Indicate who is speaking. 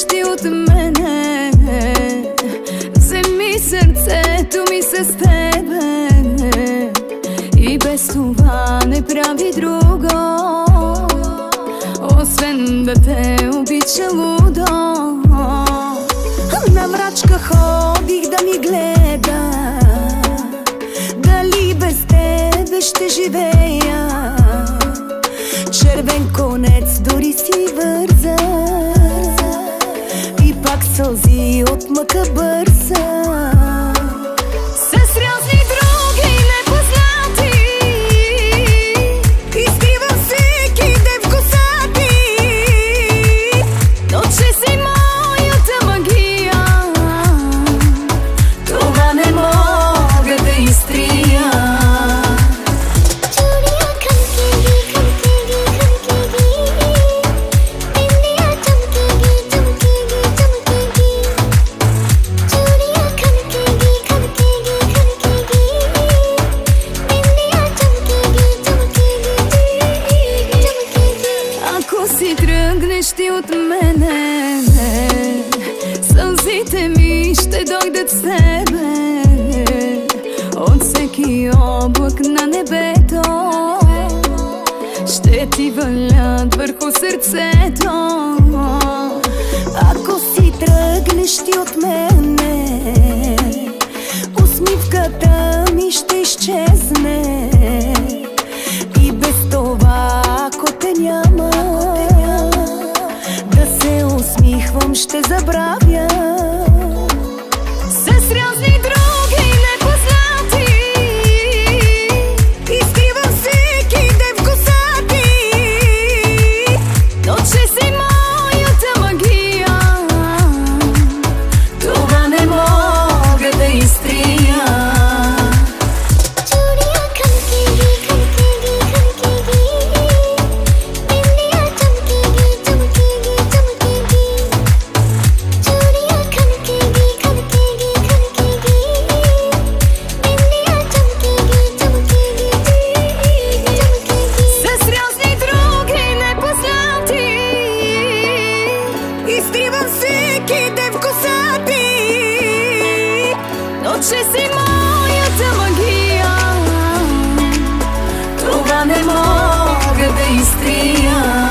Speaker 1: ти от мене. Вземи сърцето ми с тебе и без това не прави друго, освен да те обича лудо. На мрачка ходих да ми гледа, дали без тебе ще живея. Червен конец дори си върза и пак сълзи от мъка бърза. С разни други непознати изтривам всеки ден в косата, но че си моята магия, това не мога да изтрия. Ако си тръгнеш ти от мене, сълзите ми ще дойдат с тебе. От всеки облак на небето ще ти валят върху сърцето. Ако си тръгнеш ти от мене, усмивката ми ще изчезне и без това, ако те няма, да се усмихвам ще забравя. С разни други непознати изтривам всеки ден в косата, но че си моята магия, това не мога да изтрия. Изтривам всеки ден в косата, но че си моята магия, това не мога да изтрия.